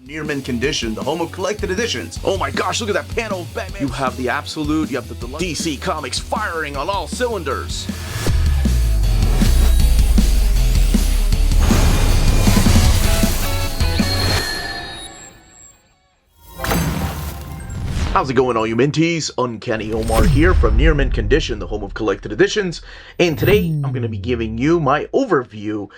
Near mint condition, the home of collected editions. Oh my gosh, look at that panel of Batman. You have the absolute, you have the deluxe. DC Comics firing on all cylinders. How's it going, all you minties? Uncanny Omar here from Near Mint Condition, the home of collected editions. And today, I'm going to be giving you my overview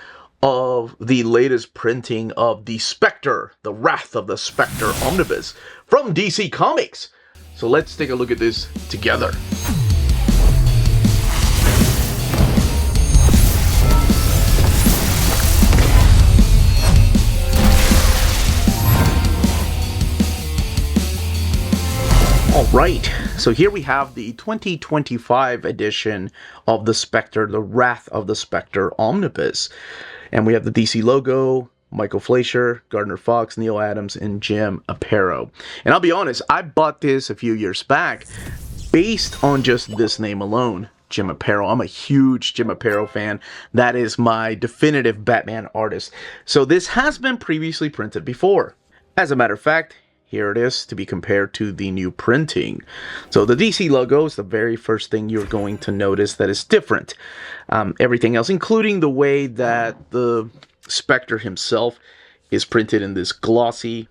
of the latest printing of the Spectre, the Wrath of the Spectre Omnibus from DC Comics. So let's take a look at this together. Alright, so here we have the 2025 edition of the Spectre, the Wrath of the Spectre Omnibus. And we have the DC logo, Michael Fleischer, Gardner Fox, Neal Adams, and Jim Aparo. And I'll be honest, I bought this a few years back based on just this name alone, Jim Aparo. I'm a huge Jim Aparo fan. That is my definitive Batman artist. So this has been previously printed before. As a matter of fact, here it is to be compared to the new printing. So the DC logo is the very first thing you're going to notice that is different. Everything else, including the way that the Spectre himself is printed in this glossy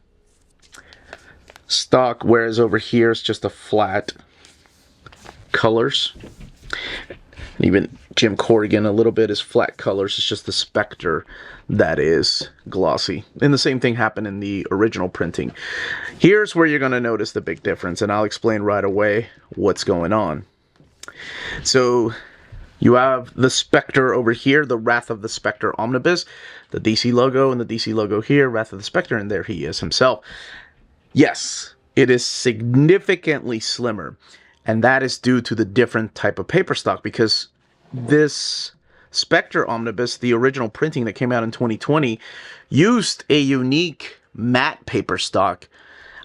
stock, whereas over here it's just a flat colors. Even Jim Corrigan a little bit is flat colors. It's just the Spectre that is glossy. And the same thing happened in the original printing. Here's where you're going to notice the big difference, and I'll explain right away what's going on. So you have the Spectre over here, the Wrath of the Spectre Omnibus, the DC logo, and the DC logo here, Wrath of the Spectre, and there he is himself. Yes, it is significantly slimmer. And that is due to the different type of paper stock, because this Spectre Omnibus, the original printing that came out in 2020, used a unique matte paper stock.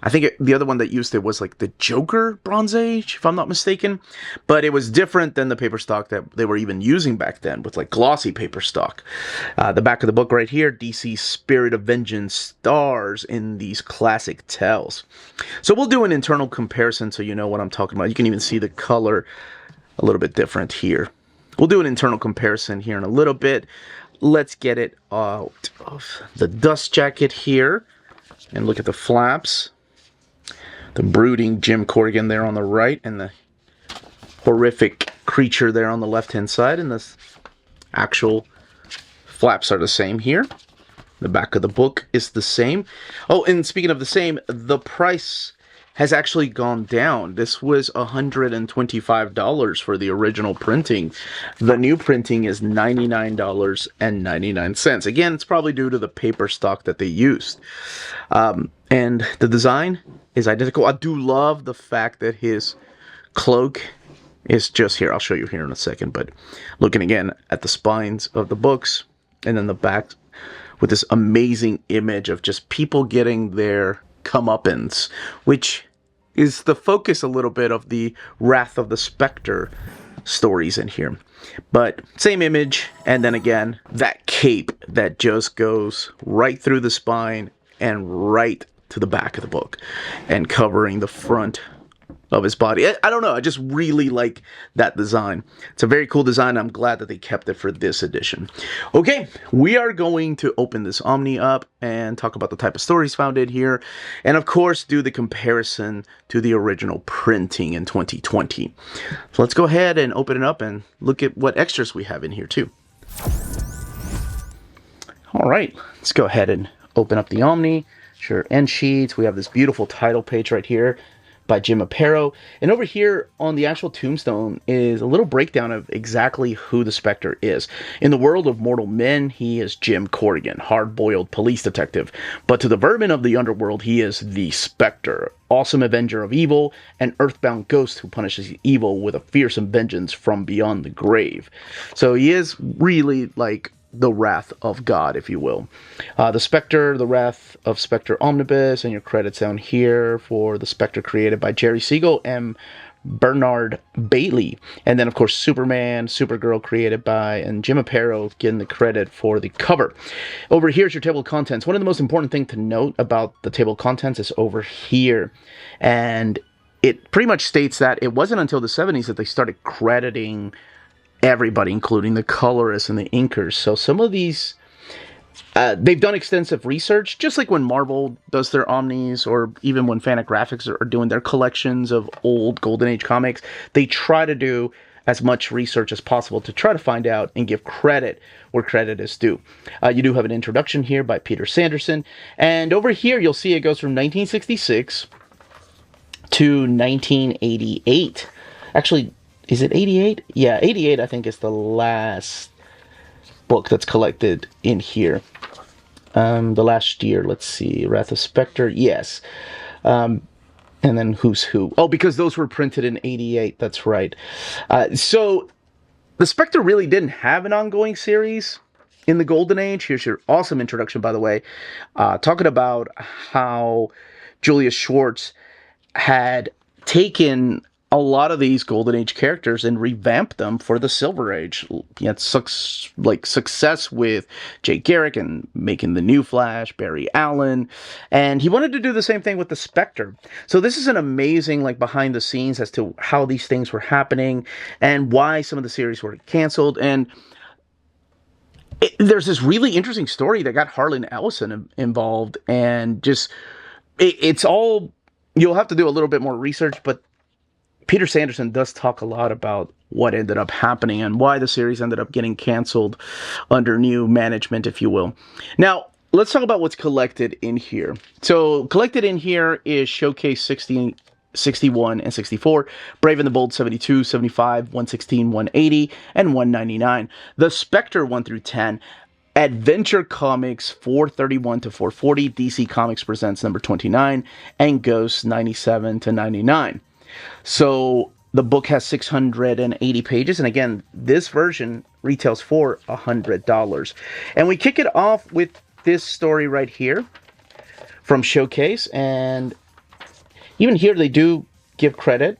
I think the other one that used it was like the Joker Bronze Age, if I'm not mistaken. But it was different than the paper stock that they were even using back then, with like glossy paper stock. The back of the book right here, DC's Spirit of Vengeance stars in these classic tells. So we'll do an internal comparison so you know what I'm talking about. You can even see the color a little bit different here. We'll do an internal comparison here in a little bit. Let's get it out of the dust jacket here and look at the flaps. The brooding Jim Corrigan there on the right, and the horrific creature there on the left-hand side, and the actual flaps are the same here. The back of the book is the same. Oh, and speaking of the same, the price has actually gone down. This was $125 for the original printing. The new printing is $99.99. Again, it's probably due to the paper stock that they used. And the design is identical. I do love the fact that his cloak is just here. I'll show you here in a second, but looking again at the spines of the books and then the back with this amazing image of just people getting their comeuppance, which is the focus a little bit of the Wrath of the Spectre stories in here. But same image, and then again, that cape that just goes right through the spine and right to the back of the book and covering the front of his body. I don't know, I just really like that design. It's a very cool design. I'm glad that they kept it for this edition. Okay, we are going to open this Omni up and talk about the type of stories found in here, and of course do the comparison to the original printing in 2020. So let's go ahead and open it up and look at what extras we have in here too. Alright, let's go ahead and open up the Omni. Sure, end sheets. We have this beautiful title page right here by Jim Aparo. And over here on the actual tombstone is a little breakdown of exactly who the Spectre is. In the world of mortal men, he is Jim Corrigan, hard-boiled police detective. But to the vermin of the underworld, he is the Spectre, awesome avenger of evil, an earthbound ghost who punishes evil with a fearsome vengeance from beyond the grave. So he is really like the Wrath of God, if you will. The Spectre, the Wrath of Spectre Omnibus, and your credits down here for the Spectre created by Jerry Siegel and Bernard Bailey. And then, of course, Superman, Supergirl, created by, and Jim Aparo getting the credit for the cover. Over here's your table of contents. One of the most important things to note about the table of contents is over here. And it pretty much states that it wasn't until the 70s that they started crediting everybody, including the colorists and the inkers. So some of these, they've done extensive research, just like when Marvel does their Omnis, or even when Fantagraphics are doing their collections of old Golden Age comics. They try to do as much research as possible to try to find out and give credit where credit is due. You do have an introduction here by Peter Sanderson. And over here, you'll see it goes from 1966 to 1988. Actually, is it 88? Yeah, 88, I think, is the last book that's collected in here. The last year, let's see, Wrath of Spectre, yes. And then Who's Who. Oh, because those were printed in 88, that's right. So, the Spectre really didn't have an ongoing series in the Golden Age. Here's your awesome introduction, by the way, talking about how Julius Schwartz had taken a lot of these Golden Age characters and revamped them for the Silver Age. He had success with Jay Garrick and making the New Flash, Barry Allen, and he wanted to do the same thing with the Spectre. So this is an amazing behind the scenes as to how these things were happening and why some of the series were canceled. And there's this really interesting story that got Harlan Ellison involved, and just it's all, you'll have to do a little bit more research, but Peter Sanderson does talk a lot about what ended up happening and why the series ended up getting canceled under new management, if you will. Now, let's talk about what's collected in here. So, collected in here is Showcase 60, 61, and 64, Brave and the Bold 72, 75, 116, 180, and 199. The Spectre 1 through 10. Adventure Comics 431 to 440, DC Comics Presents number 29, and Ghost 97 to 99. So the book has 680 pages, and again, this version retails for $100. And we kick it off with this story right here from Showcase, and even here they do give credit.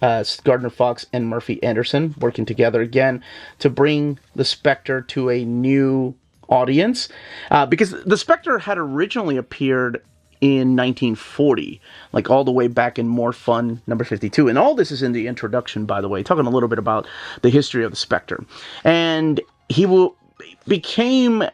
Gardner Fox and Murphy Anderson working together again to bring the Spectre to a new audience, because the Spectre had originally appeared in 1940, all the way back in More Fun number 52. And all this is in the introduction, by the way, talking a little bit about the history of the Spectre. And he became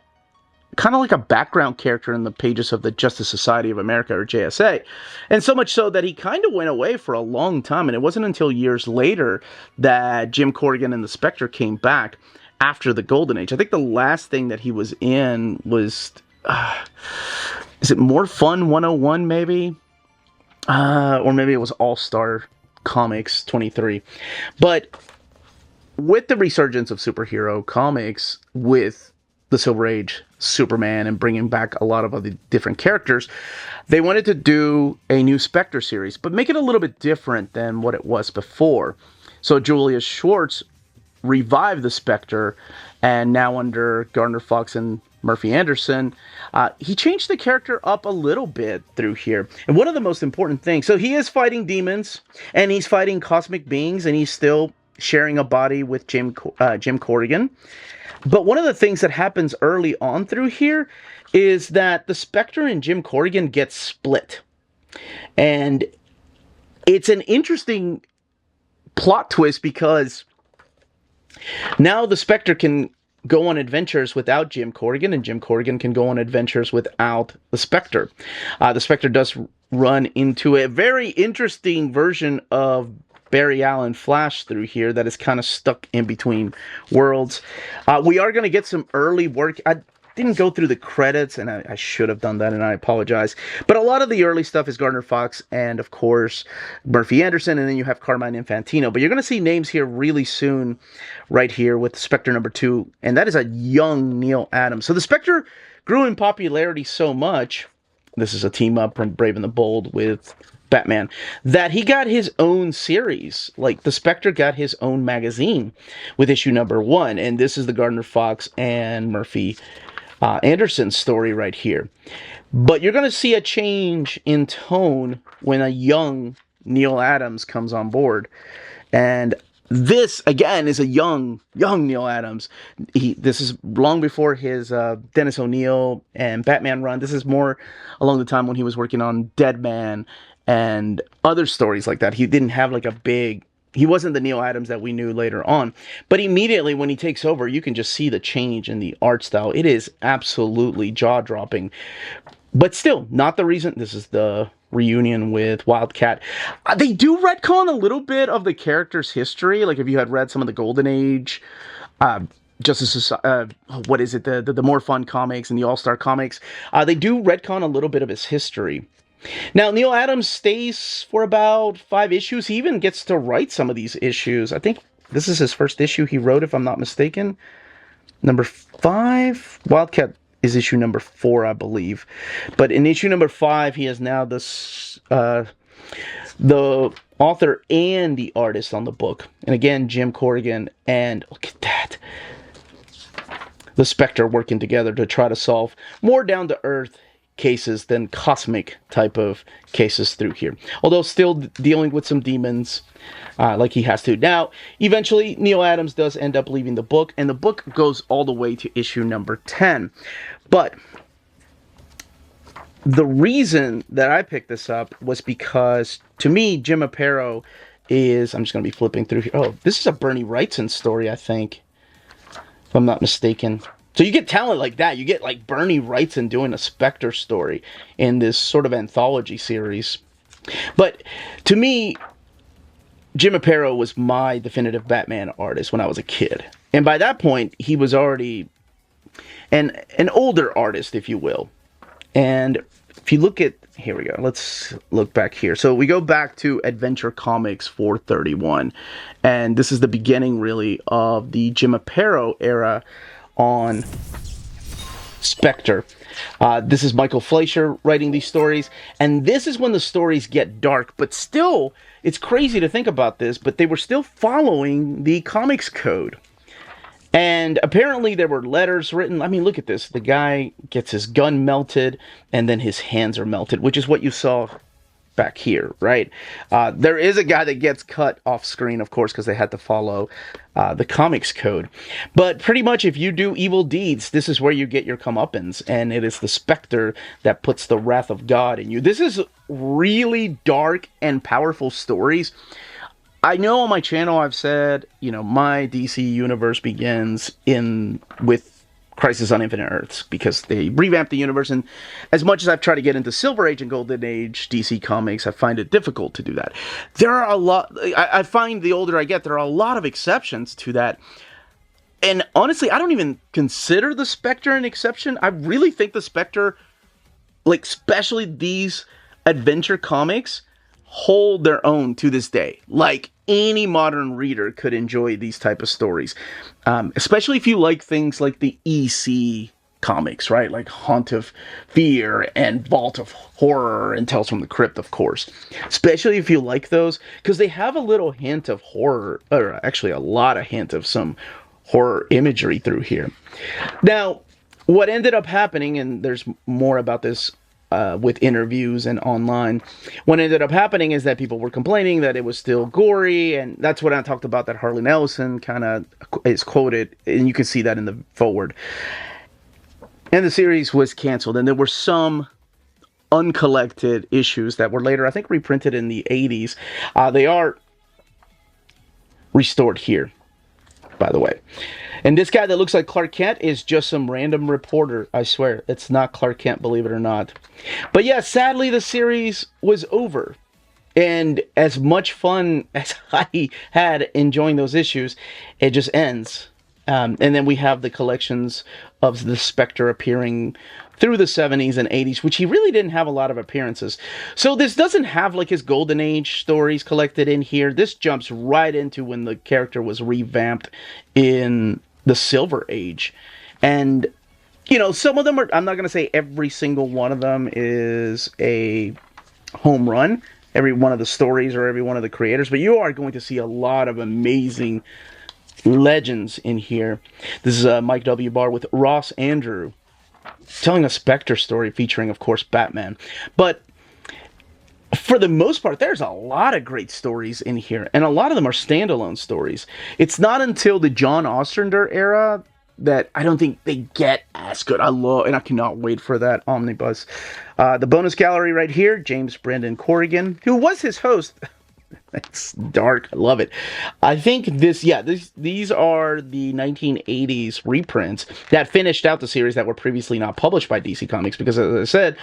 kind of like a background character in the pages of the Justice Society of America, or JSA. And so much so that he kind of went away for a long time. And it wasn't until years later that Jim Corrigan and the Spectre came back after the Golden Age. I think the last thing that he was in was... is it More Fun 101, maybe? Or maybe it was All-Star Comics 23. But with the resurgence of superhero comics, with the Silver Age, Superman, and bringing back a lot of other different characters, they wanted to do a new Spectre series, but make it a little bit different than what it was before. So Julius Schwartz revived the Spectre, and now under Gardner Fox and Murphy Anderson, he changed the character up a little bit through here. And one of the most important things, so he is fighting demons, and he's fighting cosmic beings, and he's still sharing a body with Jim Corrigan. But one of the things that happens early on through here is that the Spectre and Jim Corrigan get split. And it's an interesting plot twist, because now the Spectre can go on adventures without Jim Corrigan, and Jim Corrigan can go on adventures without the Spectre. The Spectre does run into a very interesting version of Barry Allen Flash through here that is kind of stuck in between worlds. We are going to get some early work. I didn't go through the credits, and I should have done that, and I apologize. But a lot of the early stuff is Gardner Fox and, of course, Murphy Anderson, and then you have Carmine Infantino. But you're going to see names here really soon, right here with Spectre number 2, and that is a young Neal Adams. So the Spectre grew in popularity so much, this is a team-up from Brave and the Bold with Batman, that he got his own series. The Spectre got his own magazine with issue number 1, and this is the Gardner Fox and Murphy Anderson story right here. But you're going to see a change in tone when a young Neal Adams comes on board. And this, again, is a young Neal Adams. This is long before his Dennis O'Neil and Batman run. This is more along the time when he was working on Dead Man and other stories like that. He didn't have like a big... He wasn't the Neal Adams that we knew later on. But immediately when he takes over, you can just see the change in the art style. It is absolutely jaw-dropping. But still, not the reason. This is the reunion with Wildcat. They do retcon a little bit of the character's history. Like if you had read some of the Golden Age, Justice, what is it? The more fun comics and the All-Star comics. They do retcon a little bit of his history. Now, Neal Adams stays for about 5 issues. He even gets to write some of these issues. I think this is his first issue he wrote, if I'm not mistaken. Number 5? Wildcat is issue number 4, I believe. But in issue number 5, he is now the author and the artist on the book. And again, Jim Corrigan, and look at that. The Spectre working together to try to solve more down-to-earth cases than cosmic type of cases through here. Although still dealing with some demons like he has to. Now, eventually, Neal Adams does end up leaving the book, and the book goes all the way to issue number 10. But the reason that I picked this up was because, to me, Jim Aparo is... I'm just going to be flipping through here. Oh, this is a Bernie Wrightson story, I think, if I'm not mistaken. So you get talent like that. You get like Bernie Wrightson doing a Spectre story in this sort of anthology series. But to me, Jim Aparo was my definitive Batman artist when I was a kid. And by that point, he was already an older artist, if you will. And if you look at... Here we go. Let's look back here. So we go back to Adventure Comics 431. And this is the beginning, really, of the Jim Aparo era on Spectre. This is Michael Fleischer writing these stories, and this is when the stories get dark, but still, it's crazy to think about this, but they were still following the comics code. And apparently there were letters written. I mean, look at this. The guy gets his gun melted, and then his hands are melted, which is what you saw back here, right? There is a guy that gets cut off screen, of course, because they had to follow the comics code. But pretty much if you do evil deeds, this is where you get your comeuppance, and it is the Spectre that puts the wrath of God in you. This is really dark and powerful stories. I know on my channel I've said, you know, my DC universe begins with Crisis on Infinite Earths, because they revamped the universe, and as much as I've tried to get into Silver Age and Golden Age DC Comics, I find it difficult to do that. There are a lot... I find the older I get, there are a lot of exceptions to that. And honestly, I don't even consider the Spectre an exception. I really think the Spectre, like, especially these adventure comics, hold their own to this day. Like, any modern reader could enjoy these type of stories. Especially if you like things like the EC comics, right? Like Haunt of Fear and Vault of Horror and Tales from the Crypt, of course. Especially if you like those, because they have a little hint of horror, or actually a lot of hint of some horror imagery through here. Now, what ended up happening, and there's more about this with interviews and online, what ended up happening is that people were complaining that it was still gory, and that's what I talked about, that Harlan Ellison kind of is quoted, and you can see that in the forward. And the series was canceled, and there were some uncollected issues that were later, I think, reprinted in the 80s. They are restored here, by the way. And this guy that looks like Clark Kent is just some random reporter, I swear. It's not Clark Kent, believe it or not. But yeah, sadly, the series was over. And as much fun as I had enjoying those issues, it just ends. And then we have the collections of the Spectre appearing through the 70s and 80s, which he really didn't have a lot of appearances. So this doesn't have like his Golden Age stories collected in here. This jumps right into when the character was revamped in the Silver Age. And, you know, some of them are, I'm not going to say every single one of them is a home run, every one of the stories or every one of the creators, but you are going to see a lot of amazing legends in here. This is Mike W. Barr with Ross Andrew telling a Spectre story featuring, of course, Batman. But for the most part, there's a lot of great stories in here, and a lot of them are standalone stories. It's not until the John Ostrander era that I don't think they get as good. And I cannot wait for that omnibus. The bonus gallery right here, James Brendan Corrigan, who was his host. It's dark. I love it. I think these are the 1980s reprints that finished out the series that were previously not published by DC Comics, because, as I said,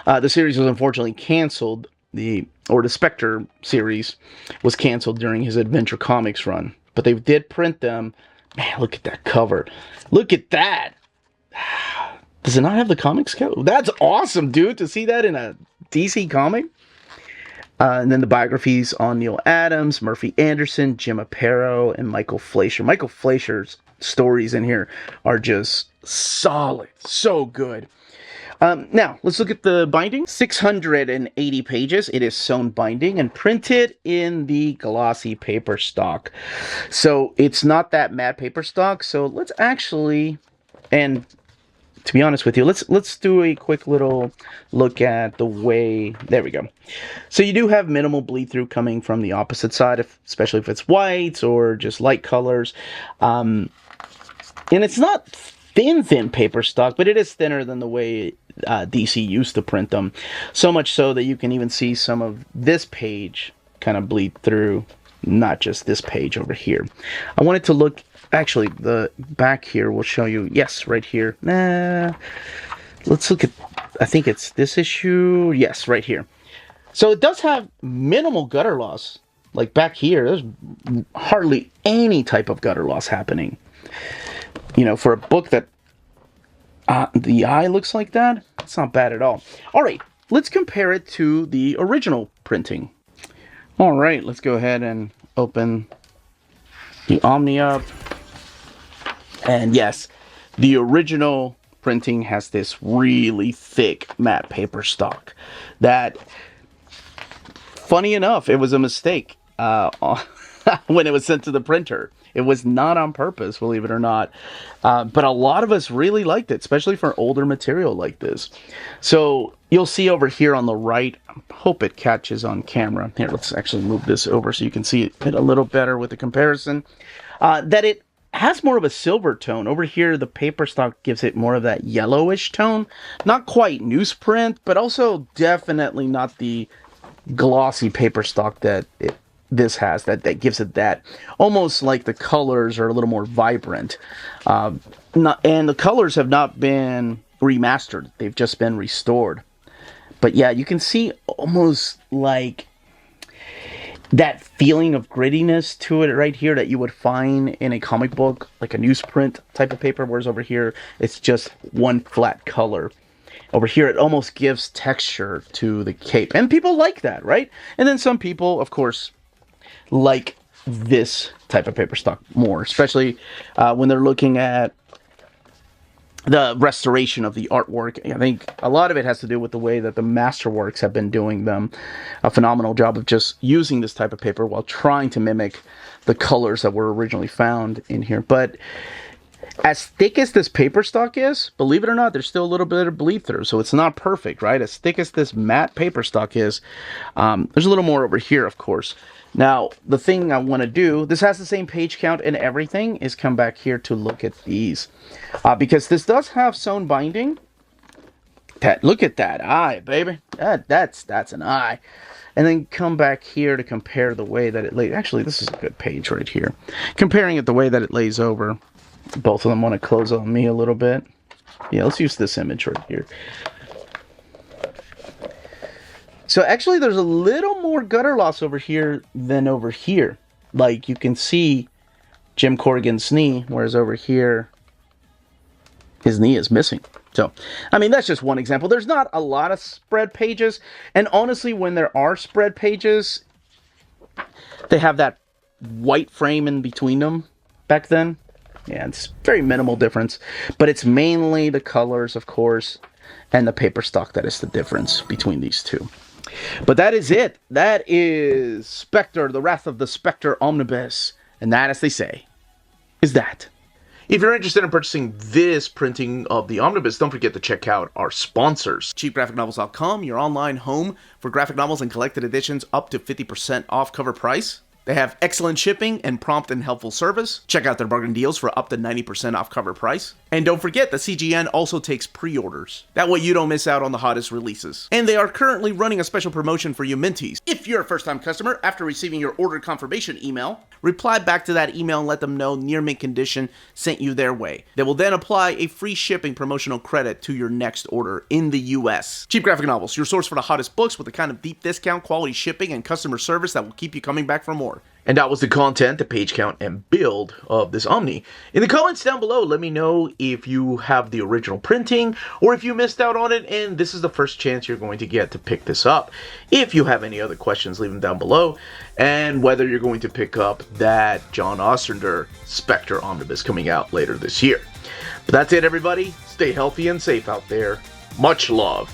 the series was unfortunately canceled. The Spectre series was canceled during his Adventure Comics run, but they did print them. Man, look at that cover. Look at that. Does it not have the comics cover? That's awesome, dude, to see that in a DC comic. And then the biographies on Neal Adams, Murphy Anderson, Jim Aparo, and Michael Fleischer. Michael Fleischer's stories in here are just solid. So good. Now, let's look at the binding. 680 pages. It is sewn binding and printed in the glossy paper stock. So it's not that matte paper stock. So let's actually, and to be honest with you, let's do a quick little look at the way. There we go. So you do have minimal bleed through coming from the opposite side, especially if it's whites or just light colors. And it's not thin paper stock, but it is thinner than the way DC used to print them. So much so that you can even see some of this page kind of bleed through, not just this page over here. I wanted to look, actually, the back here will show you, yes, right here. Let's look at, I think it's this issue. Yes, right here. So it does have minimal gutter loss. Like back here, there's hardly any type of gutter loss happening. You know, for a book that the eye looks like that, it's not bad at all. All right, let's compare it to the original printing. All right, let's go ahead and open the Omni up. And yes, the original printing has this really thick matte paper stock that, funny enough, it was a mistake when it was sent to the printer. It was not on purpose, believe it or not. But a lot of us really liked it, especially for older material like this. So you'll see over here on the right, I hope it catches on camera. Here, let's actually move this over so you can see it a little better with the comparison. That it has more of a silver tone. Over here, the paper stock gives it more of that yellowish tone. Not quite newsprint, but also definitely not the glossy paper stock that this has, that gives it that, almost like the colors are a little more vibrant. And the colors have not been remastered. They've just been restored. But yeah, you can see almost like that feeling of grittiness to it right here that you would find in a comic book, like a newsprint type of paper, whereas over here, it's just one flat color. Over here, it almost gives texture to the cape. And people like that, right? And then some people, of course, like this type of paper stock more, especially when they're looking at the restoration of the artwork. I think a lot of it has to do with the way that the Masterworks have been doing them a phenomenal job of just using this type of paper while trying to mimic the colors that were originally found in here. But as thick as this paper stock is, believe it or not, there's still a little bit of bleed through, so it's not perfect, right? As thick as this matte paper stock is, there's a little more over here, of course. Now, the thing I want to do, this has the same page count and everything, is come back here to look at these. Because this does have sewn binding. Look at that eye, baby. That's an eye. And then come back here to compare the way that it lays. Actually, this is a good page right here. Comparing it the way that it lays over. Both of them want to close on me a little bit. Yeah, let's use this image right here. So actually, there's a little more gutter loss over here than over here. Like, you can see Jim Corrigan's knee, whereas over here, his knee is missing. So, I mean, that's just one example. There's not a lot of spread pages. And honestly, when there are spread pages, they have that white frame in between them back then. Yeah, it's very minimal difference. But it's mainly the colors, of course, and the paper stock that is the difference between these two. But that is it. That is Spectre, the Wrath of the Spectre Omnibus. And that, as they say, is that. If you're interested in purchasing this printing of the Omnibus, don't forget to check out our sponsors. cheapgraphicnovels.com, your online home for graphic novels and collected editions up to 50% off cover price. They have excellent shipping and prompt and helpful service. Check out their bargain deals for up to 90% off cover price. And don't forget, the CGN also takes pre-orders. That way you don't miss out on the hottest releases. And they are currently running a special promotion for you Minties. If you're a first-time customer, after receiving your order confirmation email, reply back to that email and let them know Near Mint Condition sent you their way. They will then apply a free shipping promotional credit to your next order in the US. Cheap Graphic Novels, your source for the hottest books with the kind of deep discount, quality shipping, and customer service that will keep you coming back for more. And that was the content, the page count, and build of this Omni. In the comments down below, let me know if you have the original printing or if you missed out on it and this is the first chance you're going to get to pick this up. If you have any other questions, leave them down below. And whether you're going to pick up that John Ostrander Spectre Omnibus coming out later this year. But that's it, everybody. Stay healthy and safe out there. Much love.